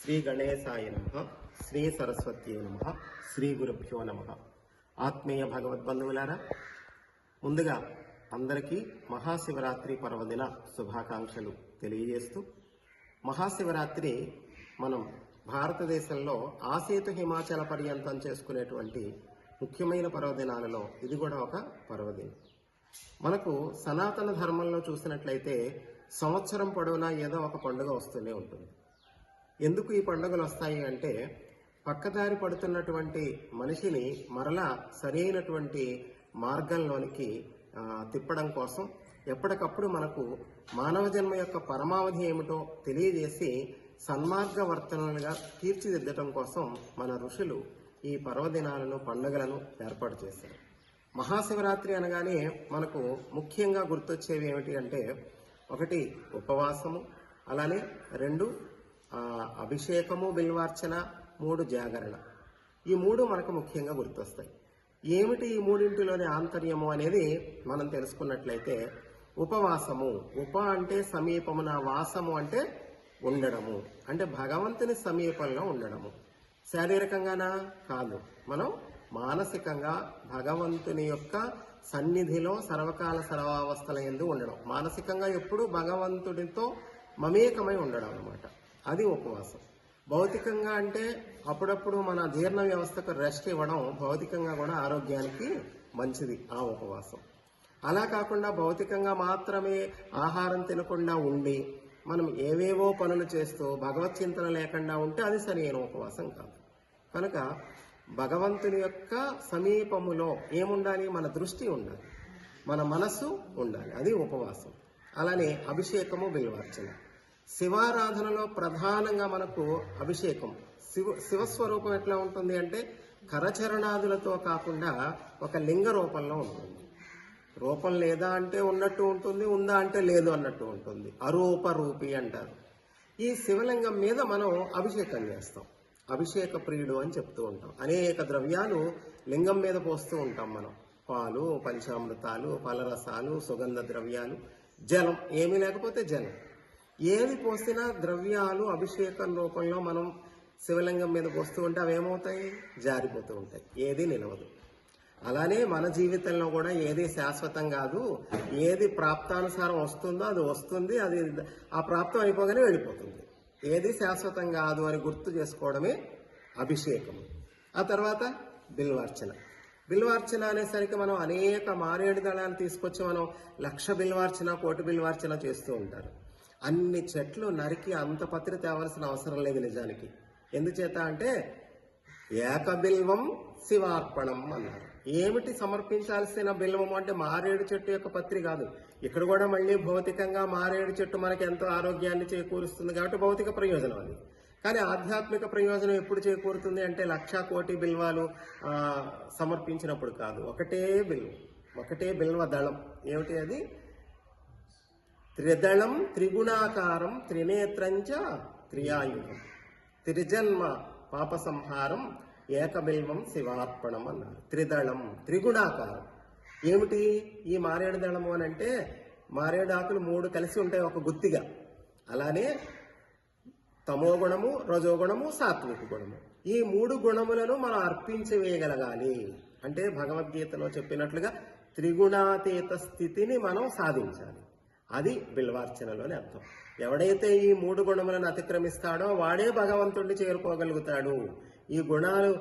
శ్రీ గణేశాయ నమః, శ్రీ సరస్వత్యై నమః, శ్రీ గురుభ్యో నమః. ఆత్మీయ భగవద్బంధువులారా, ముందుగా అందరికీ మహాశివరాత్రి పర్వదిన శుభాకాంక్షలు తెలియజేస్తూ, మహాశివరాత్రి మనం భారతదేశంలో ఆసేతు హిమాచల పర్యంతం చేసుకునేటువంటి ముఖ్యమైన పర్వదినాలలో ఇది కూడా ఒక పర్వదినం. మనకు సనాతన ధర్మంలో చూసినట్లయితే సంవత్సరం పొడవునా ఏదో ఒక పండుగ వస్తూనే ఉంటుంది. ఎందుకు ఈ పండుగలు వస్తాయి అంటే, పక్కదారి పడుతున్నటువంటి మనిషిని మరలా సరైనటువంటి మార్గంలోనికి తిప్పడం కోసం ఎప్పటికప్పుడు మనకు మానవ జన్మ యొక్క పరమావధి ఏమిటో తెలియజేసి సన్మార్గవర్తనలుగా తీర్చిదిద్దటం కోసం మన ఋషులు ఈ పర్వదినాలను, పండుగలను ఏర్పాటు చేశారు. మహాశివరాత్రి అనగానే మనకు ముఖ్యంగా గుర్తొచ్చేవి ఏమిటి అంటే, ఒకటి ఉపవాసము, అలానే రెండు అభిషేకము, బిల్వార్చన, మూడు జాగరణ. ఈ మూడు మనకు ముఖ్యంగా గుర్తొస్తాయి. ఏమిటి ఈ మూడింటిలోని ఆంతర్యము అనేది మనం తెలుసుకున్నట్లయితే, ఉపవాసము, ఉప అంటే సమీపమున, వాసము అంటే ఉండడము, అంటే భగవంతుని సమీపంలో ఉండడము. శారీరకంగానా కాదు, మనం మానసికంగా భగవంతుని యొక్క సన్నిధిలో సర్వకాల సర్వావస్థల యందు ఉండడం, మానసికంగా ఎప్పుడు భగవంతుడితో మమేకమై ఉండడం అన్నమాట. అది ఉపవాసం. భౌతికంగా అంటే అప్పుడప్పుడు మన జీర్ణ వ్యవస్థకు రెస్ట్ ఇవ్వడం భౌతికంగా కూడా ఆరోగ్యానికి మంచిది ఆ ఉపవాసం. అలా కాకుండా భౌతికంగా మాత్రమే ఆహారం తినకుండా ఉండి మనం ఏవేవో పనులు చేస్తూ భగవత్ చింతన లేకుండా ఉంటే అది సరైన ఉపవాసం కాదు. కనుక భగవంతుని యొక్క సమీపములో ఏముండాలి? మన దృష్టి ఉండాలి, మన మనస్సు ఉండాలి, అది ఉపవాసం. అలానే అభిషేకము, బిల్వార్చన. శివారాధనలో ప్రధానంగా మనకు అభిషేకం, శివస్వరూపం ఎట్లా ఉంటుంది అంటే కరచరణాదులతో కాకుండా ఒక లింగ రూపంలో ఉంటుంది. రూపం లేదా అంటే ఉన్నట్టు ఉంటుంది, ఉందా అంటే లేదు అన్నట్టు ఉంటుంది. అరూపరూపి అంటారు. ఈ శివలింగం మీద మనం అభిషేకం చేస్తాం. అభిషేక ప్రియుడు అని చెప్తూ ఉంటాం. అనేక ద్రవ్యాలు లింగం మీద పోస్తూ ఉంటాం మనం. పాలు, పంచామృతాలు, ఫలరసాలు, సుగంధ ద్రవ్యాలు, జలం, ఏమీ లేకపోతే జలం. ఏది పోసినా ద్రవ్యాలు అభిషేకం రూపంలో మనం శివలింగం మీద పోస్తూ ఉంటే అవి ఏమవుతాయి? జారిపోతూ ఉంటాయి, ఏది నిలవదు. అలానే మన జీవితంలో కూడా ఏది శాశ్వతం కాదు. ఏది ప్రాప్తానుసారం వస్తుందో అది వస్తుంది, అది ఆ ప్రాప్తం అయిపోగానే వెళ్ళిపోతుంది. ఏది శాశ్వతం కాదు అని గుర్తు చేసుకోవడమే అభిషేకం. ఆ తర్వాత బిల్వార్చన. బిల్వార్చన అనేసరికి మనం అనేక మారేడు దళాలు తీసుకొచ్చి మనం 1,00,000 బిల్వార్చన, 1,00,00,000 బిల్వార్చన చేస్తూ ఉంటారు. అన్ని చెట్లు నరికి అంత పత్రి తేవాల్సిన అవసరం లేదు నిజానికి. ఎందుచేత అంటే ఏకబిల్వం శివార్పణం అన్నారు. ఏమిటి సమర్పించాల్సిన బిల్వము అంటే మారేడు చెట్టు యొక్క పత్రి కాదు. ఇక్కడ కూడా మళ్ళీ భౌతికంగా మారేడు చెట్టు మనకి ఎంతో ఆరోగ్యాన్ని చేకూరుస్తుంది కాబట్టి భౌతిక ప్రయోజనం అది. కానీ ఆధ్యాత్మిక ప్రయోజనం ఎప్పుడు చేకూరుతుంది అంటే 1,00,000 బిల్వాలు సమర్పించినప్పుడు కాదు. ఒకటే బిల్వ దళం. ఏమిటి అది? త్రిదళం త్రిగుణాకారం త్రినేత్రంచ త్రియాయుధం త్రిజన్మ పాపసంహారం ఏకబిల్వం శివార్పణం అన్నారు. త్రిదళం, త్రిగుణాకారం. ఏమిటి ఈ మారేడు దళము అని అంటే, మారేడు ఆకులు 3 కలిసి ఉంటాయి ఒక గుత్తిగా. అలానే తమోగుణము, రజోగుణము, సాత్విక గుణము. ఈ 3 గుణములను మనం అర్పించి వేయగలగాలి. అంటే భగవద్గీతలో చెప్పినట్లుగా త్రిగుణాతీత స్థితిని మనం సాధించాలి. అది బిల్వార్చనలోని అర్థం. ఎవడైతే ఈ 3 గుణములను అతిక్రమిస్తాడో వాడే భగవంతుడిని చేరుకోగలుగుతాడు. ఈ గుణాలు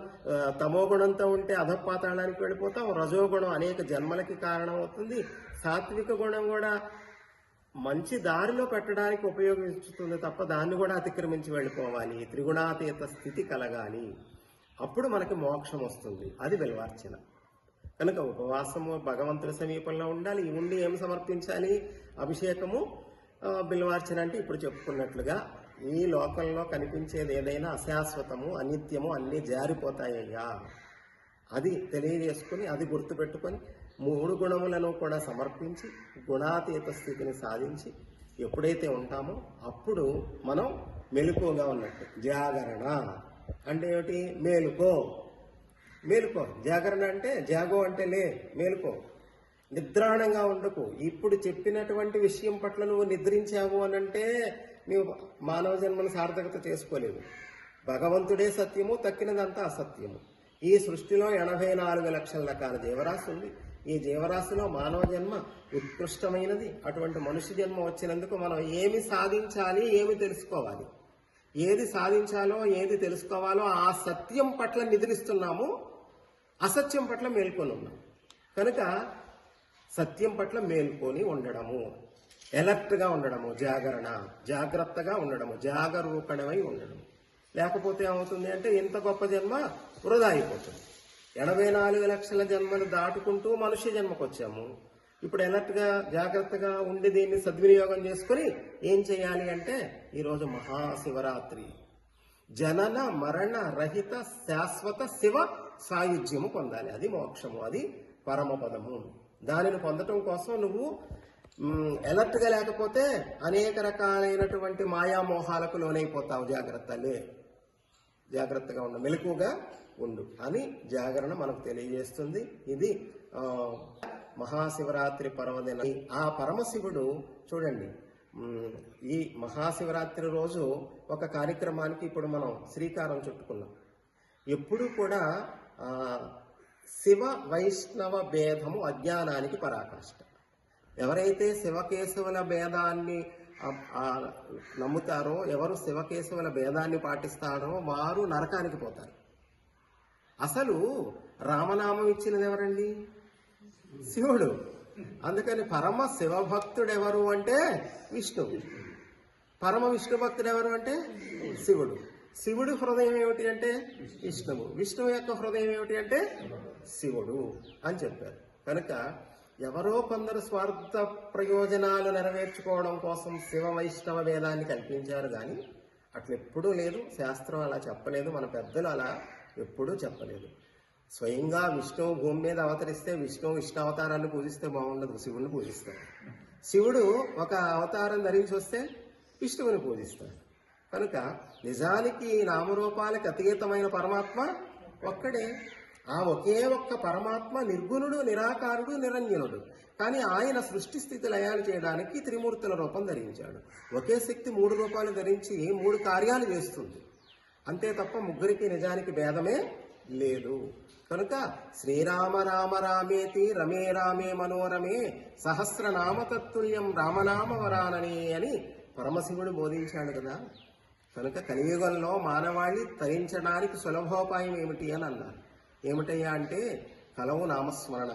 తమో గుణంతో ఉంటే అధపాతాళానికి వెళ్ళిపోతాం. రజోగుణం అనేక జన్మలకి కారణం అవుతుంది. సాత్విక గుణం కూడా మంచి దారిలో పెట్టడానికి ఉపయోగించుతుంది తప్ప దాన్ని కూడా అతిక్రమించి వెళ్ళిపోవాలి. త్రిగుణాతీత స్థితి కలగాలి. అప్పుడు మనకి మోక్షం వస్తుంది. అది బిల్వార్చన. కనుక ఉపవాసము, భగవంతుడి సమీపంలో ఉండాలి. ఉండి ఏం సమర్పించాలి? అభిషేకము, బిల్వార్చన. అంటే ఇప్పుడు చెప్పుకున్నట్లుగా ఈ లోకంలో కనిపించేది ఏదైనా అశాశ్వతము, అనిత్యము, అన్నీ జారిపోతాయ్యా, అది తెలియజేసుకుని, అది గుర్తుపెట్టుకొని 3 గుణములను కూడా సమర్పించి గుణాతీత స్థితిని సాధించి ఎప్పుడైతే ఉంటామో అప్పుడు మనం మెలకువగా ఉన్నట్టు. జాగరణ అంటే ఏమిటి? మేలుకో. జాగరణ అంటే జాగో అంటే మేలుకో. నిద్రాణంగా ఉండకు. ఇప్పుడు చెప్పినటువంటి విషయం పట్ల నువ్వు నిద్రించావు అనంటే నీవు మానవ జన్మను సార్థకత చేసుకోలేవు. భగవంతుడే సత్యము, తక్కినదంతా అసత్యము. ఈ సృష్టిలో 84 లక్షల రకాల జీవరాశి ఉంది. ఈ జీవరాశిలో మానవ జన్మ ఉత్కృష్టమైనది. అటువంటి మనుష్య జన్మ వచ్చినందుకు మనం ఏమి సాధించాలి, ఏమి తెలుసుకోవాలి, ఏది సాధించాలో ఏది తెలుసుకోవాలో ఆ సత్యం పట్ల నిద్రిస్తున్నాము, అసత్యం పట్ల మేల్కొని ఉన్నాం. కనుక సత్యం పట్ల మేల్కొని ఉండడము, ఎలర్ట్గా ఉండడము, జాగ్రత్తగా ఉండడము, జాగరూకణమై ఉండడము. లేకపోతే ఏమవుతుంది అంటే ఇంత గొప్ప జన్మ వృధా అయిపోతుంది. 84 లక్షల జన్మలు దాటుకుంటూ మనుష్య జన్మకు వచ్చాము. ఇప్పుడు ఎలర్ట్గా జాగ్రత్తగా ఉండి దీన్ని సద్వినియోగం చేసుకుని ఏం చేయాలి అంటే ఈరోజు మహాశివరాత్రి జనన మరణ రహిత శాశ్వత శివ సాయుధ్యము పొందాలి. అది మోక్షము, అది పరమపదము. దానిని పొందటం కోసం నువ్వు ఎలర్ట్గా లేకపోతే అనేక రకాలైనటువంటి మాయామోహాలకు లోనైపోతావు. జాగ్రత్తగా ఉండు, మెలకుగా ఉండు అని జాగరణ మనకు తెలియజేస్తుంది. ఇది మహాశివరాత్రి పర్వదిన. ఆ పరమశివుడు చూడండి, ఈ మహాశివరాత్రి రోజు ఒక కార్యక్రమానికి ఇప్పుడు మనం శ్రీకారం చుట్టుకున్నాం. ఎప్పుడు కూడా శివ వైష్ణవ భేదము అజ్ఞానానికి పరాకాష్ట. ఎవరైతే శివకేశవుల భేదాన్ని నమ్ముతారో, ఎవరు శివకేశవుల భేదాన్ని పాటిస్తారో వారు నరకానికి పోతారు. అసలు రామనామం ఇచ్చినది ఎవరండి? శివుడు. అందుకని పరమ శివభక్తుడు ఎవరు అంటే విష్ణువు. పరమ విష్ణు భక్తుడు ఎవరు అంటే శివుడు. శివుడి హృదయం ఏమిటి అంటే విష్ణువు. విష్ణువు యొక్క హృదయం ఏమిటి అంటే శివుడు అని చెప్పారు. కనుక ఎవరో కొందరు స్వార్థ ప్రయోజనాలు నెరవేర్చుకోవడం కోసం శివ వైష్ణవ వేదాన్ని కల్పించారు, కానీ అట్లెప్పుడూ లేదు. శాస్త్రం అలా చెప్పలేదు, మన పెద్దలు అలా ఎప్పుడూ చెప్పలేదు. స్వయంగా విష్ణువు భూమి మీద అవతరిస్తే విష్ణువు విష్ణు అవతారాన్ని పూజిస్తే బాగుండదు, శివుని పూజిస్తారు. శివుడు ఒక అవతారం ధరించి వస్తే విష్ణువుని పూజిస్తారు. కనుక నిజానికి నామరూపాలకు అతీతమైన పరమాత్మ ఒక్కడే. ఆ ఒకే ఒక్క పరమాత్మ నిర్గుణుడు, నిరాకారుడు, నిరంజనుడు. కానీ ఆయన సృష్టి స్థితి లయాలు చేయడానికి త్రిమూర్తుల రూపం ధరించాడు. ఒకే శక్తి 3 రూపాలు ధరించి 3 కార్యాలు చేస్తుంది. అంతే తప్ప ముగ్గురికి నిజానికి భేదమే లేదు. కనుక శ్రీరామ రామ రామేతి రమే రామే మనోరమే సహస్రనామ తత్తుల్యం రామనామ వరానని అని పరమశివుడు బోధించాడు కదా. కనుక కలియుగంలో మానవాళి తరించడానికి సులభోపాయం ఏమిటి అని అన్నారు. ఏమిటయ్యా అంటే కలవు నామస్మరణ.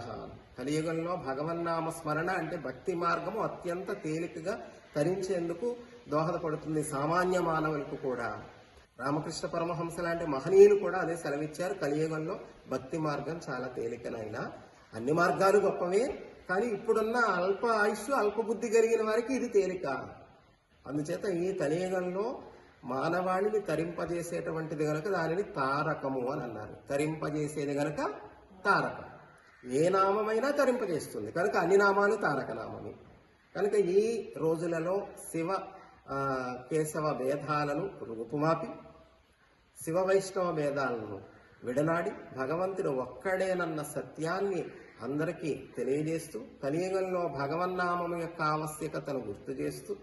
కలియుగంలో భగవన్నామస్మరణ అంటే భక్తి మార్గము అత్యంత తేలికగా తరించేందుకు దోహదపడుతుంది సామాన్య మానవులకు కూడా. రామకృష్ణ పరమహంస లాంటి మహనీయులు కూడా అదే సెలవిచ్చారు. కలియుగంలో భక్తి మార్గం చాలా తేలికనైనా అన్ని మార్గాలు గొప్పవే, కానీ ఇప్పుడున్న అల్ప ఆయుష్ అల్ప బుద్ధి కలిగిన వారికి ఇది తేలిక. అందుచేత ఈ కలియుగంలో మానవాళిని తరింపజేసేటువంటిది గనక దానిని తారకము అని అన్నారు. తరింపజేసేది గనక తారకం. ఏ నామమైనా తరింపజేస్తుంది కనుక అన్ని నామాలు తారక నామమే. కనుక ఈ రోజులలో శివ కేశవ భేదాలను రూపుమాపి శివ వైష్ణవ భేదాలను విడనాడి భగవంతుడు ఒక్కడేనన్న సత్యాన్ని అందరికీ తెలియజేస్తూ కలియుగంలో భగవన్నామం యొక్క ఆవశ్యకతను గుర్తు చేస్తూ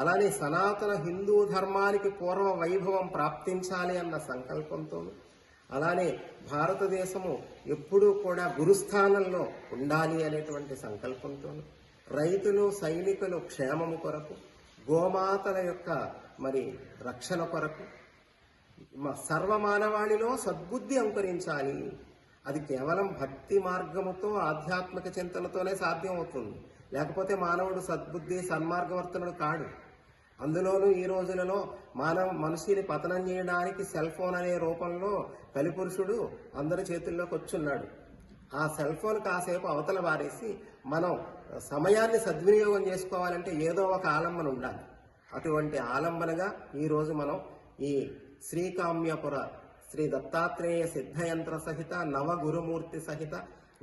అలానే సనాతన హిందూ ధర్మానికి పూర్వ వైభవం ప్రాప్తించాలి అన్న సంకల్పంతో, అలానే భారతదేశము ఎప్పుడూ కూడా గురుస్థానంలో ఉండాలి అనేటువంటి సంకల్పంతో, రైతులు సైనికులు క్షేమము కొరకు, గోమాతల యొక్క రక్షణ కొరకు సర్వమానవాళిలో సద్బుద్ధి అంకురించాలి. అది కేవలం భక్తి మార్గముతో ఆధ్యాత్మిక చింతనతోనే సాధ్యం అవుతుంది. లేకపోతే మానవుడు సద్బుద్ధి సన్మార్గవర్తనుడు కాడు. అందులోనూ ఈ రోజులలో మనిషిని పతనం చేయడానికి సెల్ ఫోన్ అనే రూపంలో కలిపురుషుడు అందరి చేతుల్లోకి వచ్చున్నాడు. ఆ సెల్ ఫోన్ కాసేపు అవతల వారేసి మనం సమయాన్ని సద్వినియోగం చేసుకోవాలంటే ఏదో ఒక ఆలంబన ఉండాలి. అటువంటి ఆలంబనగా ఈరోజు మనం ఈ శ్రీకామ్యపుర శ్రీ దత్తాత్రేయ సిద్ధయంత్ర సహిత నవ గురుమూర్తి సహిత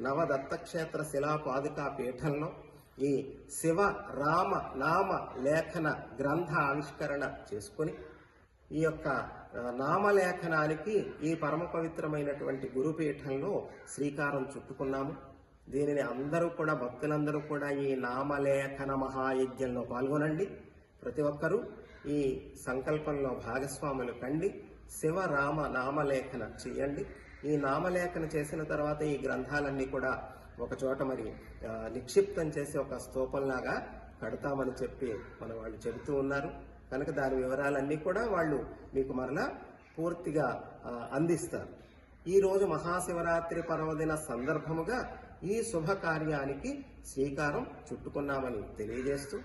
నవ దత్తక్షేత్ర శిలా పాదుకా పీఠంలో ఈ శివ రామ నామ లేఖన గ్రంథ ఆవిష్కరణ చేసుకొని ఈ యొక్క నామలేఖనానికి ఈ పరమ పవిత్రమైనటువంటి గురుపీఠంలో శ్రీకారం చుట్టుకున్నాము. దీనిని అందరూ కూడా భక్తులందరూ కూడా ఈ నామలేఖన మహాయజ్ఞంలో పాల్గొనండి. ప్రతి ఒక్కరూ ఈ సంకల్పంలో భాగస్వాములు కండి. శివ రామ నామలేఖన చేయండి. ఈ నామలేఖన చేసిన తర్వాత ఈ గ్రంథాలన్నీ కూడా ఒక చోట మరి నిక్షిప్తం చేసి ఒక స్తూపంలాగా కడతామని చెప్పి మన వాళ్ళు చెబుతూ ఉన్నారు. కనుక దాని వివరాలన్నీ కూడా వాళ్ళు మీకు మరలా పూర్తిగా అందిస్తారు. ఈరోజు మహాశివరాత్రి పర్వదిన సందర్భముగా ఈ శుభకార్యానికి శ్రీకారం చుట్టుకున్నామని తెలియజేస్తూ,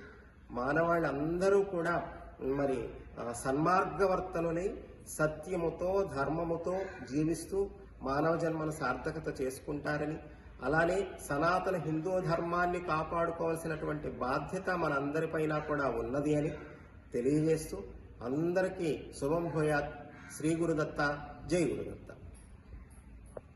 మానవాళ్ళందరూ కూడా మరి సన్మార్గవర్తనులై సత్యముతో ధర్మముతో జీవిస్తూ మానవ జన్మను సార్థకత చేసుకుంటారని, అలానే సనాతన హిందూ ధర్మాన్ని కాపాడుకోవాల్సినటువంటి బాధ్యత మనందరిపైన కూడా ఉన్నది అని తెలియజేస్తూ అందరికీ శుభం భూయాత్. శ్రీ గురుదత్త, జై గురుదత్త.